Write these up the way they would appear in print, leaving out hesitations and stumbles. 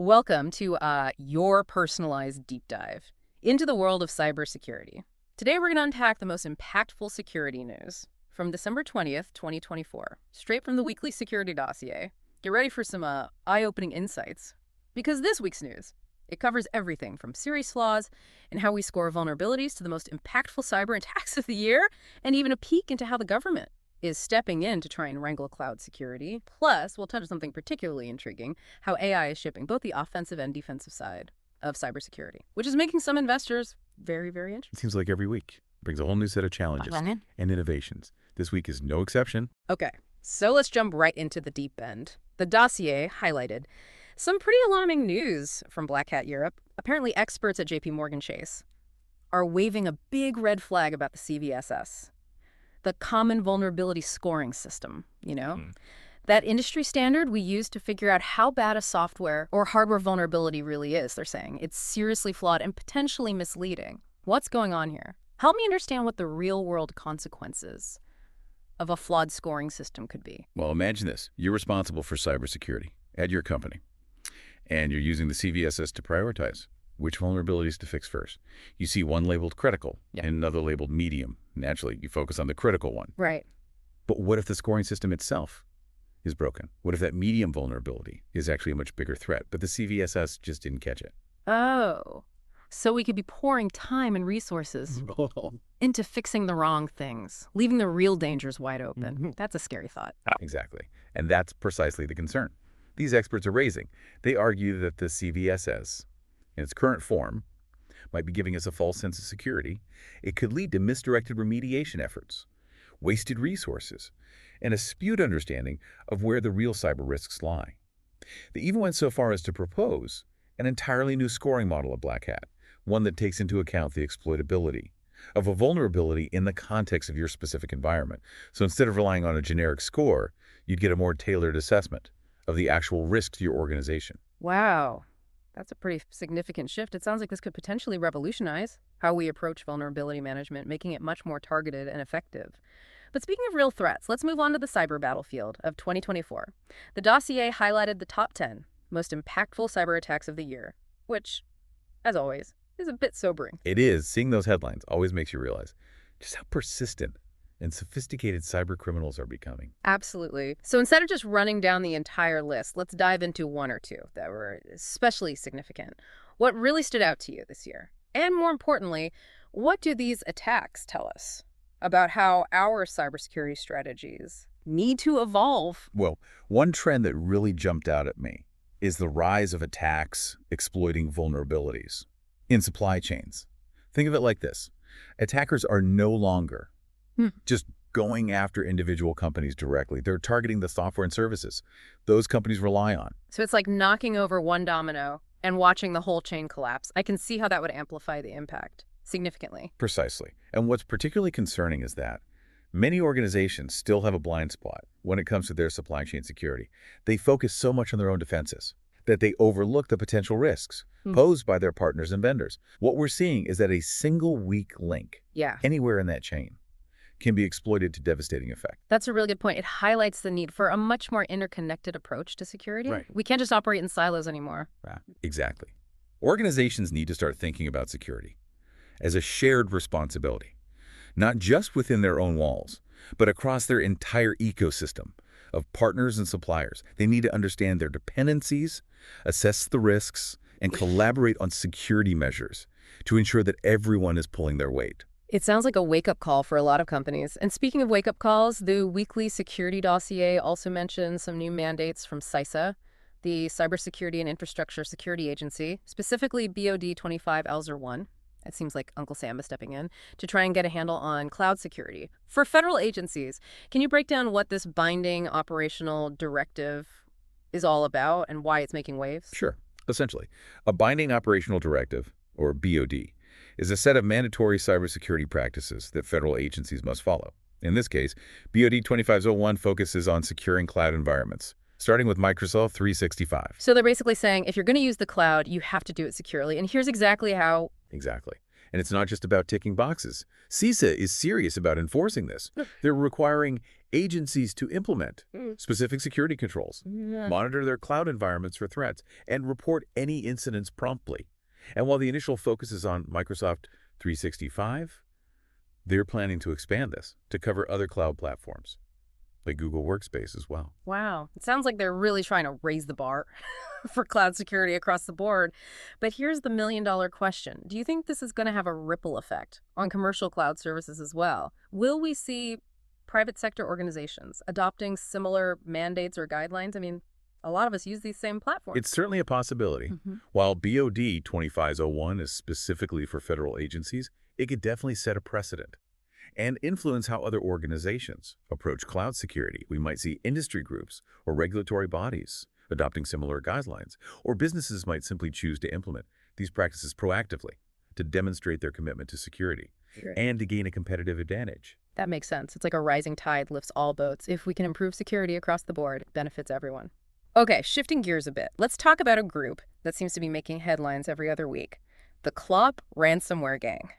Welcome to your personalized deep dive into the world of cybersecurity. Today, we're going to unpack the most impactful security news from December 20th, 2024, straight from the Weekly Security Dossier. Get ready for some eye-opening insights, because this week's news, it covers everything from serious flaws and how we score vulnerabilities to the most impactful cyber attacks of the year, and even a peek into how the government is stepping in to try and wrangle cloud security. Plus, we'll touch on something particularly intriguing, how AI is shaping both the offensive and defensive side of cybersecurity, which is making some investors very, very interested. It seems like every week brings a whole new set of challenges and innovations. This week is no exception. Okay, so let's jump right into the deep end. The dossier highlighted some pretty alarming news from Black Hat Europe. Apparently, experts at JP Chase are waving a big red flag about the CVSS, the Common Vulnerability Scoring System, that industry standard we use to figure out how bad a software or hardware vulnerability really is, they're saying. It's seriously flawed and potentially misleading. What's going on here? Help me understand what the real-world consequences of a flawed scoring system could be. Well, imagine this. You're responsible for cybersecurity at your company, and you're using the CVSS to prioritize which vulnerabilities to fix first. You see one labeled critical and another labeled medium. Naturally, you focus on the critical one. Right. But what if the scoring system itself is broken? What if that medium vulnerability is actually a much bigger threat, but the CVSS just didn't catch it? Oh, so we could be pouring time and resources into fixing the wrong things, leaving the real dangers wide open. That's a scary thought. Exactly. And that's precisely the concern these experts are raising. They argue that the CVSS, in its current form, might be giving us a false sense of security. It could lead to misdirected remediation efforts, wasted resources, and a skewed understanding of where the real cyber risks lie. They even went so far as to propose an entirely new scoring model at Black Hat, one that takes into account the exploitability of a vulnerability in the context of your specific environment. So instead of relying on a generic score, you'd get a more tailored assessment of the actual risk to your organization. Wow. That's a pretty significant shift. It sounds like this could potentially revolutionize how we approach vulnerability management, making it much more targeted and effective. But speaking of real threats, let's move on to the cyber battlefield of 2024. The dossier highlighted the top 10 most impactful cyber attacks of the year, which, as always, is a bit sobering. It is. Seeing those headlines always makes you realize just how persistent and sophisticated cyber criminals are becoming. Absolutely. So instead of just running down the entire list, let's dive into one or two that were especially significant. What really stood out to you this year? And more importantly, what do these attacks tell us about how our cybersecurity strategies need to evolve? Well, one trend that really jumped out at me is the rise of attacks exploiting vulnerabilities in supply chains. Think of it like this. Attackers are no longer just going after individual companies directly. They're targeting the software and services those companies rely on. So it's like knocking over one domino and watching the whole chain collapse. I can see how that would amplify the impact significantly. Precisely. And what's particularly concerning is that many organizations still have a blind spot when it comes to their supply chain security. They focus so much on their own defenses that they overlook the potential risks posed by their partners and vendors. What we're seeing is that a single weak link anywhere in that chain can be exploited to devastating effect. That's a really good point. It highlights the need for a much more interconnected approach to security. Right. We can't just operate in silos anymore. Right. Exactly. Organizations need to start thinking about security as a shared responsibility, not just within their own walls, but across their entire ecosystem of partners and suppliers. They need to understand their dependencies, assess the risks, and collaborate on security measures to ensure that everyone is pulling their weight. It sounds like a wake-up call for a lot of companies. And speaking of wake-up calls, the Weekly Security Dossier also mentions some new mandates from CISA, the Cybersecurity and Infrastructure Security Agency, specifically BOD 25 ELSER 1. It seems like Uncle Sam is stepping in to try and get a handle on cloud security. For federal agencies, can you break down what this binding operational directive is all about and why it's making waves? Sure. Essentially, a binding operational directive, or BOD, is a set of mandatory cybersecurity practices that federal agencies must follow. In this case, BOD 2501 focuses on securing cloud environments, starting with Microsoft 365. So they're basically saying, if you're going to use the cloud, you have to do it securely. And here's exactly how. Exactly. And it's not just about ticking boxes. CISA is serious about enforcing this. They're requiring agencies to implement specific security controls, monitor their cloud environments for threats, and report any incidents promptly. And while the initial focus is on Microsoft 365, they're planning to expand this to cover other cloud platforms, like Google Workspace as well. Wow. It sounds like they're really trying to raise the bar for cloud security across the board. But here's the million-dollar question. Do you think this is going to have a ripple effect on commercial cloud services as well? Will we see private sector organizations adopting similar mandates or guidelines? I mean, a lot of us use these same platforms. It's certainly a possibility. While BOD 2501 is specifically for federal agencies, it could definitely set a precedent and influence how other organizations approach cloud security. We might see industry groups or regulatory bodies adopting similar guidelines, or businesses might simply choose to implement these practices proactively to demonstrate their commitment to security and to gain a competitive advantage. That makes sense. It's like a rising tide lifts all boats. If we can improve security across the board, it benefits everyone. Okay, shifting gears a bit, let's talk about a group that seems to be making headlines every other week. The Clop ransomware gang.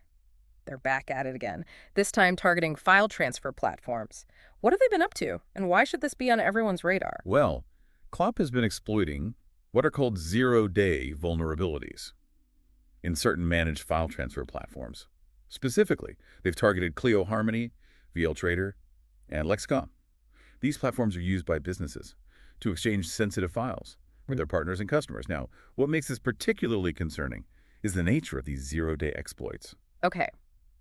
They're back at it again, this time targeting file transfer platforms. What have they been up to, and why should this be on everyone's radar? Well, Clop has been exploiting what are called zero-day vulnerabilities in certain managed file transfer platforms. Specifically, they've targeted Clio Harmony, VLTrader, and Lexicon. These platforms are used by businesses to exchange sensitive files with their partners and customers. Now, what makes this particularly concerning is the nature of these zero-day exploits. Okay,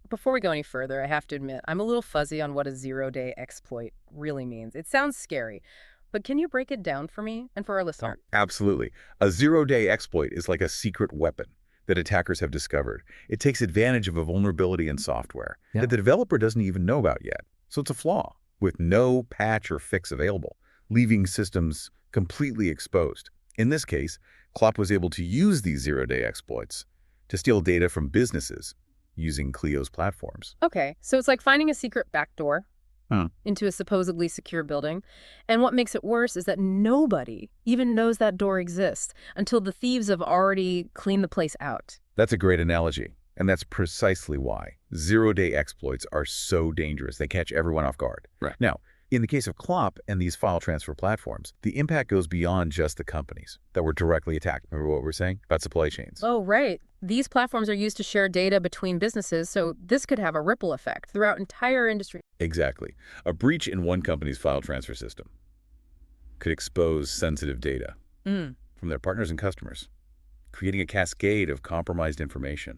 before we go any further, I have to admit, I'm a little fuzzy on what a zero-day exploit really means. It sounds scary, but can you break it down for me and for our listeners? Absolutely. A zero-day exploit is like a secret weapon that attackers have discovered. It takes advantage of a vulnerability in software that the developer doesn't even know about yet. So it's a flaw with no patch or fix available, leaving systems completely exposed. In this case, Clop was able to use these zero-day exploits to steal data from businesses using Clio's platforms. Okay, so it's like finding a secret backdoor into a supposedly secure building. And what makes it worse is that nobody even knows that door exists until the thieves have already cleaned the place out. That's a great analogy. And that's precisely why zero-day exploits are so dangerous. They catch everyone off guard. Right. Now, in the case of Clop and these file transfer platforms, the impact goes beyond just the companies that were directly attacked. Remember what we were saying about supply chains? Oh, right. These platforms are used to share data between businesses, so this could have a ripple effect throughout entire industry. Exactly. A breach in one company's file transfer system could expose sensitive data from their partners and customers, creating a cascade of compromised information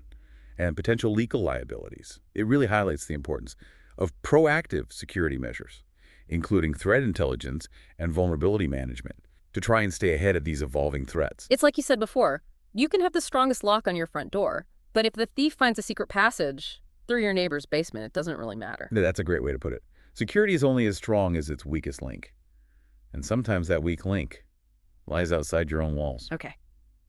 and potential legal liabilities. It really highlights the importance of proactive security measures, including threat intelligence and vulnerability management, to try and stay ahead of these evolving threats. It's like you said before, you can have the strongest lock on your front door, but if the thief finds a secret passage through your neighbor's basement, it doesn't really matter. That's a great way to put it. Security is only as strong as its weakest link. And sometimes that weak link lies outside your own walls. Okay,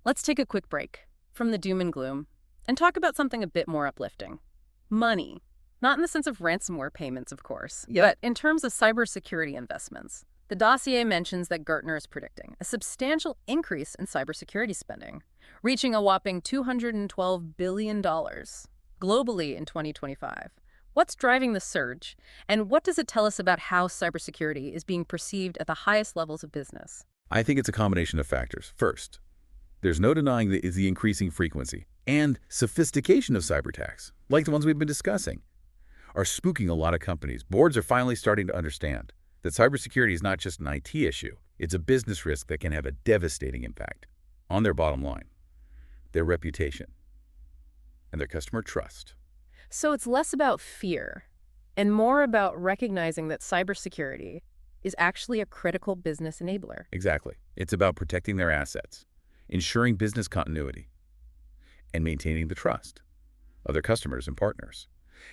let's take a quick break from the doom and gloom and talk about something a bit more uplifting. Money. Not in the sense of ransomware payments, of course, but in terms of cybersecurity investments. The dossier mentions that Gartner is predicting a substantial increase in cybersecurity spending, reaching a whopping $212 billion globally in 2025. What's driving the surge, and what does it tell us about how cybersecurity is being perceived at the highest levels of business? I think it's a combination of factors. First, there's no denying the increasing frequency and sophistication of cyber attacks, like the ones we've been discussing, are spooking a lot of companies. Boards are finally starting to understand that cybersecurity is not just an IT issue. It's a business risk that can have a devastating impact on their bottom line, their reputation, and their customer trust. So it's less about fear and more about recognizing that cybersecurity is actually a critical business enabler. Exactly. It's about protecting their assets, ensuring business continuity, and maintaining the trust of their customers and partners.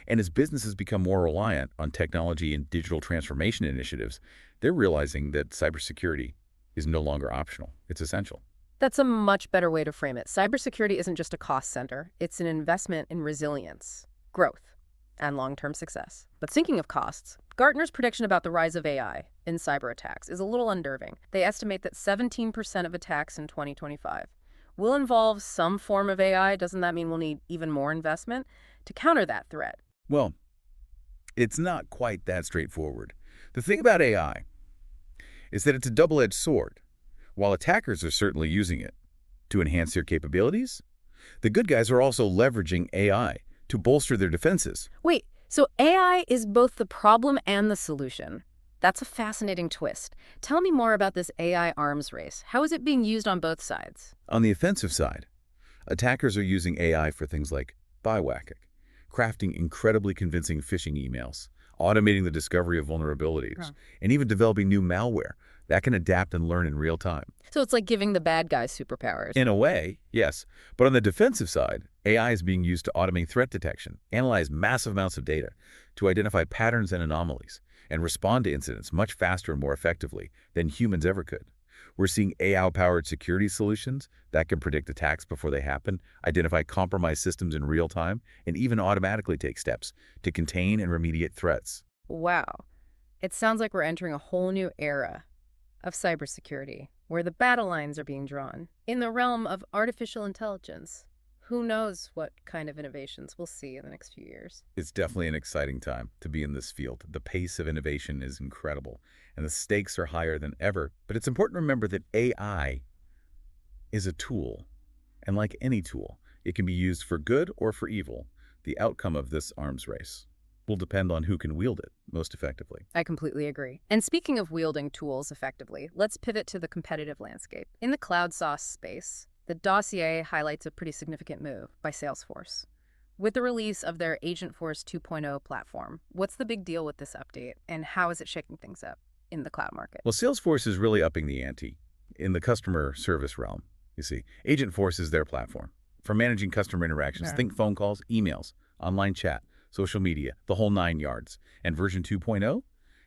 And as businesses become more reliant on technology and digital transformation initiatives, they're realizing that cybersecurity is no longer optional. It's essential. That's a much better way to frame it. Cybersecurity isn't just a cost center. It's an investment in resilience, growth, and long-term success. But thinking of costs, Gartner's prediction about the rise of AI in cyber attacks is a little unnerving. They estimate that 17% of attacks in 2025 will involve some form of AI. Doesn't that mean we'll need even more investment to counter that threat? Well, it's not quite that straightforward. The thing about AI is that it's a double-edged sword. While attackers are certainly using it to enhance their capabilities, the good guys are also leveraging AI to bolster their defenses. Wait, so AI is both the problem and the solution. That's a fascinating twist. Tell me more about this AI arms race. How is it being used on both sides? On the offensive side, attackers are using AI for things like bywhacking, crafting incredibly convincing phishing emails, automating the discovery of vulnerabilities, Huh. and even developing new malware that can adapt and learn in real time. So it's like giving the bad guys superpowers. In a way, yes. But on the defensive side, AI is being used to automate threat detection, analyze massive amounts of data, to identify patterns and anomalies, and respond to incidents much faster and more effectively than humans ever could. We're seeing AI-powered security solutions that can predict attacks before they happen, identify compromised systems in real time, and even automatically take steps to contain and remediate threats. Wow. It sounds like we're entering a whole new era of cybersecurity, where the battle lines are being drawn. In the realm of artificial intelligence, who knows what kind of innovations we'll see in the next few years. It's definitely an exciting time to be in this field. The pace of innovation is incredible, and the stakes are higher than ever. But it's important to remember that AI is a tool, and like any tool, it can be used for good or for evil. The outcome of this arms race will depend on who can wield it most effectively. I completely agree. And speaking of wielding tools effectively, let's pivot to the competitive landscape. In the cloud SaaS space, the dossier highlights a pretty significant move by Salesforce. With the release of their Agentforce 2.0 platform, what's the big deal with this update, and how is it shaking things up in the cloud market? Well, Salesforce is really upping the ante in the customer service realm. You see, Agentforce is their platform for managing customer interactions. Yeah. Think phone calls, emails, online chat, social media, the whole 9 yards. And version 2.0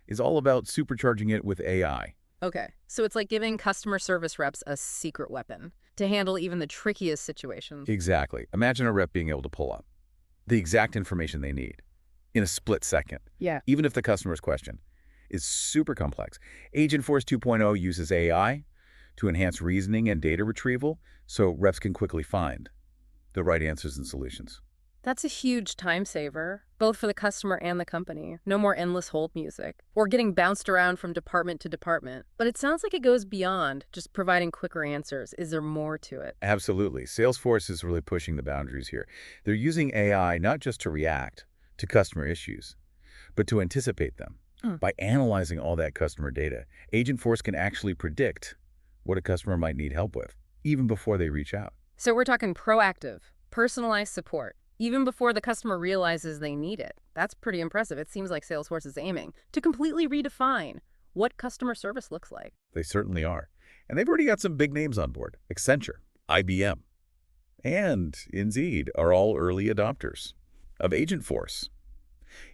is all about supercharging it with AI. Okay, so it's like giving customer service reps a secret weapon to handle even the trickiest situations. Exactly. Imagine a rep being able to pull up the exact information they need in a split second, Yeah. even if the customer's question is super complex. Agentforce 2.0 uses AI to enhance reasoning and data retrieval so reps can quickly find the right answers and solutions. That's a huge time saver, both for the customer and the company. No more endless hold music or getting bounced around from department to department. But it sounds like it goes beyond just providing quicker answers. Is there more to it? Absolutely. Salesforce is really pushing the boundaries here. They're using AI not just to react to customer issues, but to anticipate them. By analyzing all that customer data, Agentforce can actually predict what a customer might need help with, even before they reach out. So we're talking proactive, personalized support, even before the customer realizes they need it. That's pretty impressive. It seems like Salesforce is aiming to completely redefine what customer service looks like. They certainly are. And they've already got some big names on board. Accenture, IBM, and Indeed are all early adopters of Agentforce.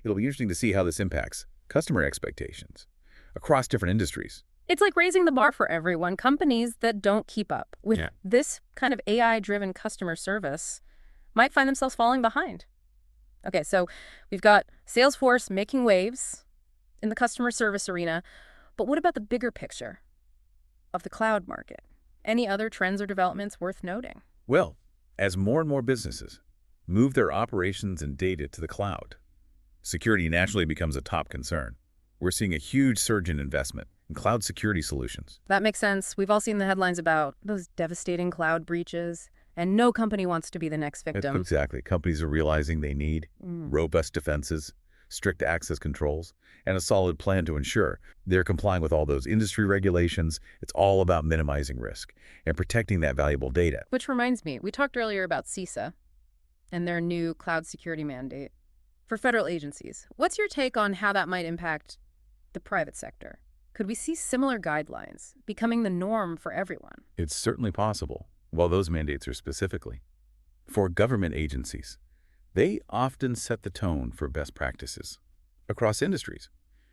It'll be interesting to see how this impacts customer expectations across different industries. It's like raising the bar for everyone. Companies that don't keep up with this kind of AI-driven customer service might find themselves falling behind. Okay, so we've got Salesforce making waves in the customer service arena, but what about the bigger picture of the cloud market? Any other trends or developments worth noting? Well, as more and more businesses move their operations and data to the cloud, security naturally becomes a top concern. We're seeing a huge surge in investment in cloud security solutions. That makes sense. We've all seen the headlines about those devastating cloud breaches, and no company wants to be the next victim. Exactly. Companies are realizing they need robust defenses, strict access controls, and a solid plan to ensure they're complying with all those industry regulations. It's all about minimizing risk and protecting that valuable data. Which reminds me, we talked earlier about CISA and their new cloud security mandate for federal agencies. What's your take on how that might impact the private sector? Could we see similar guidelines becoming the norm for everyone? It's certainly possible. While those mandates are specifically for government agencies, they often set the tone for best practices. Across industries,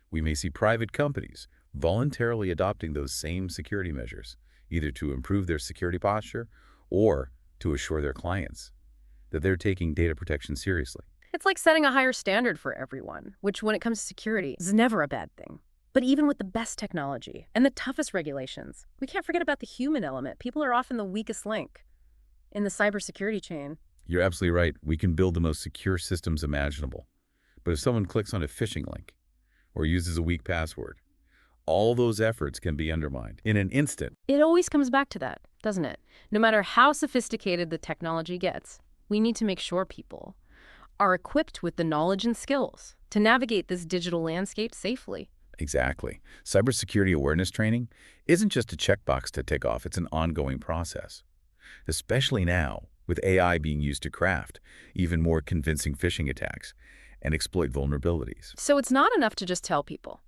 we may see private companies voluntarily adopting those same security measures, either to improve their security posture or to assure their clients that they're taking data protection seriously. It's like setting a higher standard for everyone, which when it comes to security is never a bad thing. But even with the best technology and the toughest regulations, we can't forget about the human element. People are often the weakest link. in the cybersecurity chain. You're absolutely right. We can build the most secure systems imaginable. But if someone clicks on a phishing link or uses a weak password, all those efforts can be undermined in an instant. It always comes back to that, doesn't it? No matter how sophisticated the technology gets, we need to make sure people are equipped with the knowledge and skills to navigate this digital landscape safely. Exactly. Cybersecurity awareness training isn't just a checkbox to tick off, it's an ongoing process. Especially now, with AI being used to craft even more convincing phishing attacks and exploit vulnerabilities. So it's not enough to just tell people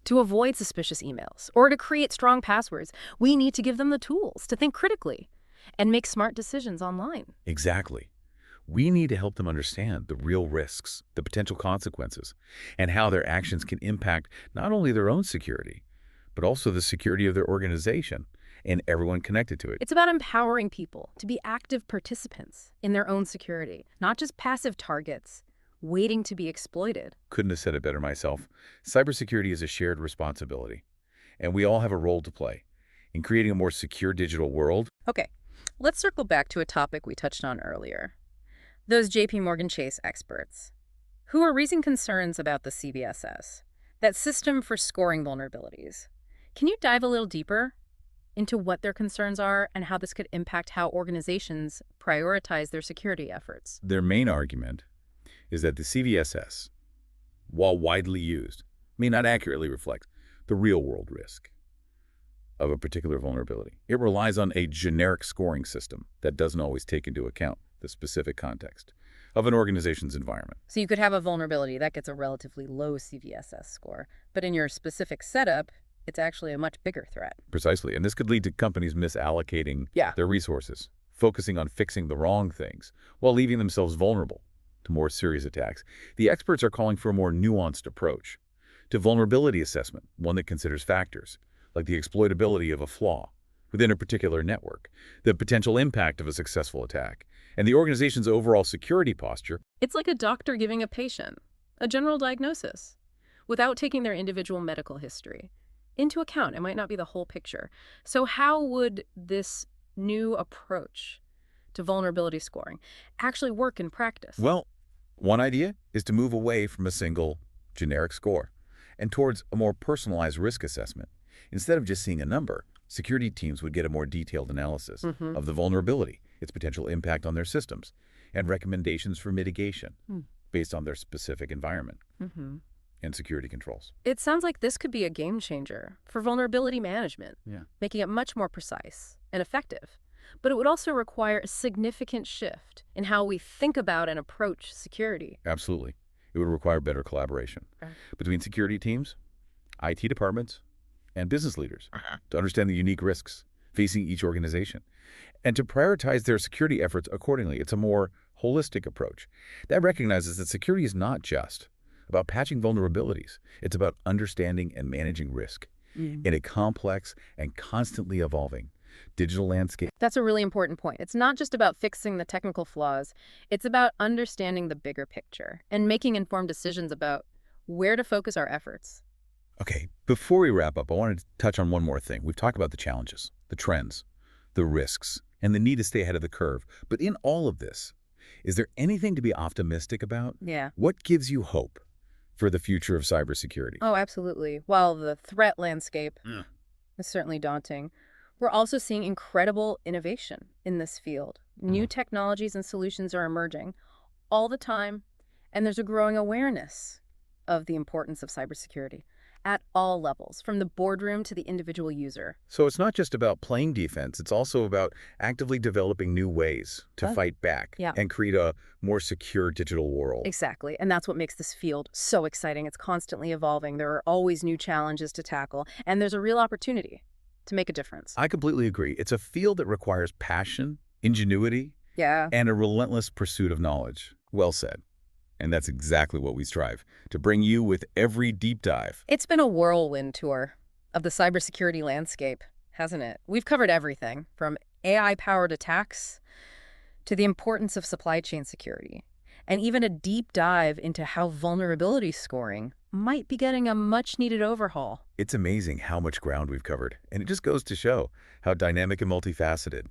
to avoid suspicious emails or to create strong passwords. We need to give them the tools to think critically and make smart decisions online. Exactly. We need to help them understand the real risks, the potential consequences, and how their actions can impact not only their own security, but also the security of their organization and everyone connected to it. It's about empowering people to be active participants in their own security, not just passive targets waiting to be exploited. Couldn't have said it better myself. Cybersecurity is a shared responsibility, and we all have a role to play in creating a more secure digital world. Okay, let's circle back to a topic we touched on earlier. Those JP Morgan Chase experts who are raising concerns about the CVSS, that system for scoring vulnerabilities. Can you dive a little deeper into what their concerns are and how this could impact how organizations prioritize their security efforts? Their main argument is that the CVSS, while widely used, may not accurately reflect the real-world risk of a particular vulnerability. It relies on a generic scoring system that doesn't always take into account the specific context of an organization's environment. So you could have a vulnerability that gets a relatively low CVSS score, but in your specific setup, it's actually a much bigger threat. Precisely, and this could lead to companies misallocating their resources, focusing on fixing the wrong things, while leaving themselves vulnerable to more serious attacks. The experts are calling for a more nuanced approach to vulnerability assessment, one that considers factors like the exploitability of a flaw within a particular network, the potential impact of a successful attack, and the organization's overall security posture. It's like a doctor giving a patient a general diagnosis without taking their individual medical history into account. It might not be the whole picture. So how would this new approach to vulnerability scoring actually work in practice? Well, one idea is to move away from a single generic score and towards a more personalized risk assessment. Instead of just seeing a number, security teams would get a more detailed analysis of the vulnerability, its potential impact on their systems, and recommendations for mitigation based on their specific environment and security controls. It sounds like this could be a game changer for vulnerability management, Yeah. making it much more precise and effective. But it would also require a significant shift in how we think about and approach security. Absolutely. It would require better collaboration between security teams, IT departments, and business leaders to understand the unique risks facing each organization and to prioritize their security efforts accordingly. It's a more holistic approach that recognizes that security is not just about patching vulnerabilities. It's about understanding and managing risk in a complex and constantly evolving digital landscape. That's a really important point. It's not just about fixing the technical flaws. It's about understanding the bigger picture and making informed decisions about where to focus our efforts. Okay, before we wrap up, I wanted to touch on one more thing. We've talked about the challenges, the trends, the risks, and the need to stay ahead of the curve. But in all of this, is there anything to be optimistic about? Yeah. What gives you hope for the future of cybersecurity? Oh, absolutely. While the threat landscape is certainly daunting, we're also seeing incredible innovation in this field. New technologies and solutions are emerging all the time, and there's a growing awareness of the importance of cybersecurity at all levels, from the boardroom to the individual user. So it's not just about playing defense, it's also about actively developing new ways to fight back and create a more secure digital world. Exactly, and that's what makes this field so exciting. It's constantly evolving. There are always new challenges to tackle, and there's a real opportunity to make a difference. I completely agree. It's a field that requires passion, ingenuity, and a relentless pursuit of knowledge. Well said. And that's exactly what we strive to bring you with every deep dive. It's been a whirlwind tour of the cybersecurity landscape, hasn't it? We've covered everything from AI-powered attacks to the importance of supply chain security, and even a deep dive into how vulnerability scoring might be getting a much-needed overhaul. It's amazing how much ground we've covered, and it just goes to show how dynamic and multifaceted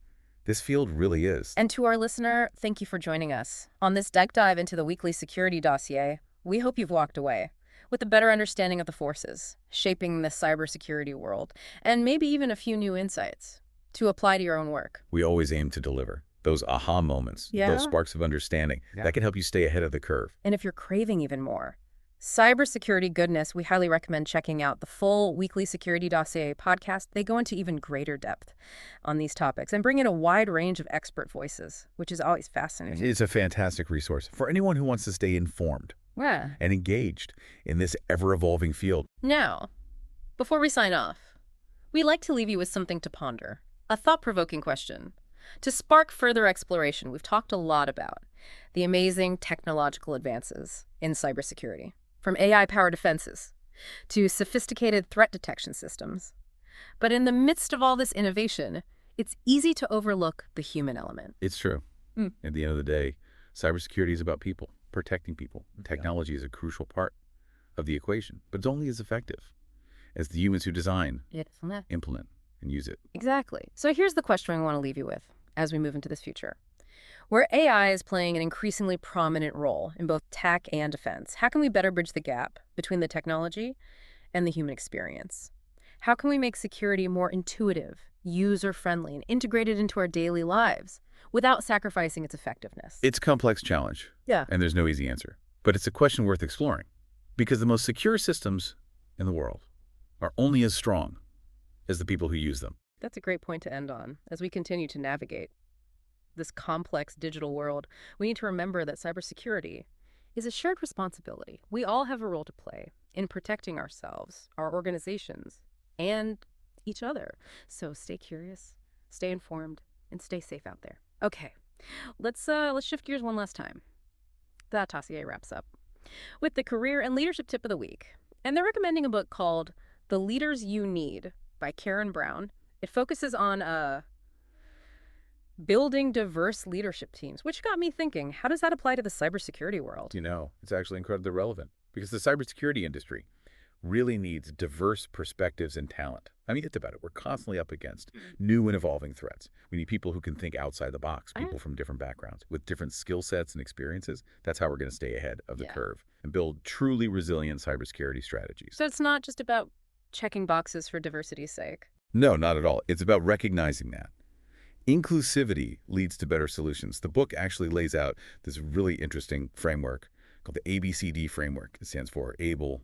This field really is. And to our listener, thank you for joining us. On this deep dive into the Weekly Security Dossier, we hope you've walked away with a better understanding of the forces shaping the cybersecurity world, and maybe even a few new insights to apply to your own work. We always aim to deliver those aha moments, those sparks of understanding that can help you stay ahead of the curve. And if you're craving even more cybersecurity goodness, we highly recommend checking out the full Weekly Security Dossier podcast. They go into even greater depth on these topics and bring in a wide range of expert voices, which is always fascinating. It's a fantastic resource for anyone who wants to stay informed and engaged in this ever-evolving field. Now, before we sign off, we like to leave you with something to ponder, a thought-provoking question. To spark further exploration, we've talked a lot about the amazing technological advances in cybersecurity, from AI-powered defenses to sophisticated threat detection systems. But in the midst of all this innovation, it's easy to overlook the human element. It's true. At the end of the day, cybersecurity is about people, protecting people. Technology is a crucial part of the equation, but it's only as effective as the humans who design, implement, and use it. Exactly. So here's the question I want to leave you with as we move into this future. Where AI is playing an increasingly prominent role in both tech and defense, how can we better bridge the gap between the technology and the human experience? How can we make security more intuitive, user-friendly, and integrated into our daily lives without sacrificing its effectiveness? It's a complex challenge, and there's no easy answer. But it's a question worth exploring, because the most secure systems in the world are only as strong as the people who use them. That's a great point to end on. As we continue to navigate this complex digital world, we need to remember that cybersecurity is a shared responsibility. We all have a role to play in protecting ourselves, our organizations, and each other. So stay curious, stay informed, and stay safe out there. Okay, let's shift gears one last time. That dossier wraps up with the career and leadership tip of the week. And they're recommending a book called The Leaders You Need by Karen Brown. It focuses on building diverse leadership teams, which got me thinking, how does that apply to the cybersecurity world? You know, it's actually incredibly relevant because the cybersecurity industry really needs diverse perspectives and talent. I mean, think about it. We're constantly up against new and evolving threats. We need people who can think outside the box, people from different backgrounds with different skill sets and experiences. That's how we're going to stay ahead of the curve and build truly resilient cybersecurity strategies. So it's not just about checking boxes for diversity's sake. No, not at all. It's about recognizing that inclusivity leads to better solutions. The book actually lays out this really interesting framework called the ABCD framework. It stands for able,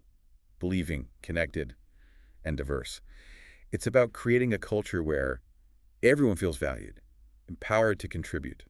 believing, connected, and diverse. It's about creating a culture where everyone feels valued, empowered to contribute,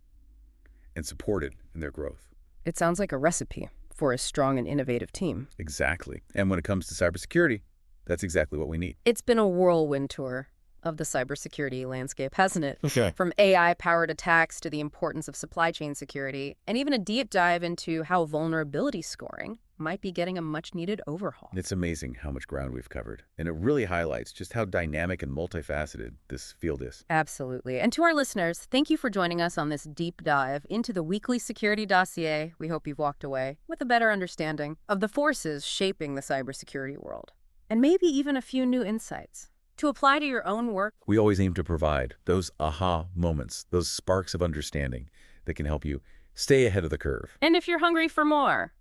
and supported in their growth. It sounds like a recipe for a strong and innovative team. Exactly. And when it comes to cybersecurity, that's exactly what we need. It's been a whirlwind tour of the cybersecurity landscape, hasn't it? Okay. From AI-powered attacks to the importance of supply chain security, and even a deep dive into how vulnerability scoring might be getting a much-needed overhaul. It's amazing how much ground we've covered, and it really highlights just how dynamic and multifaceted this field is. Absolutely. And to our listeners, thank you for joining us on this deep dive into the Weekly Security Dossier. We hope you've walked away with a better understanding of the forces shaping the cybersecurity world, and maybe even a few new insights to apply to your own work. We always aim to provide those aha moments, those sparks of understanding that can help you stay ahead of the curve. And if you're hungry for more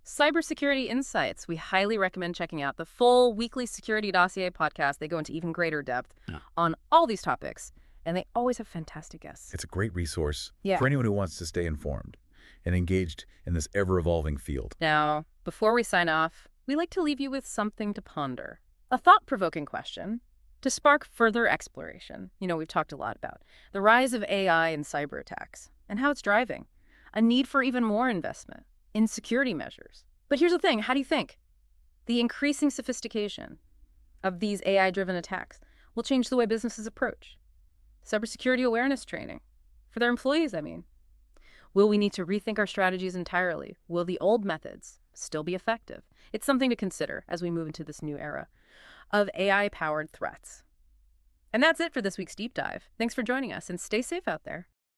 cybersecurity insights, we highly recommend checking out the full Weekly Security Dossier podcast. They go into even greater depth on all these topics, and they always have fantastic guests. It's a great resource for anyone who wants to stay informed and engaged in this ever-evolving field. Now, before we sign off, we like to leave you with something to ponder. A thought-provoking question to spark further exploration. You know, we've talked a lot about the rise of AI and cyber attacks and how it's driving a need for even more investment in security measures. But here's the thing, how do you think the increasing sophistication of these AI-driven attacks will change the way businesses approach cybersecurity awareness training for their employees, I mean? Will we need to rethink our strategies entirely? Will the old methods still be effective? It's something to consider as we move into this new era of AI-powered threats. And that's it for this week's Deep Dive. Thanks for joining us, and stay safe out there.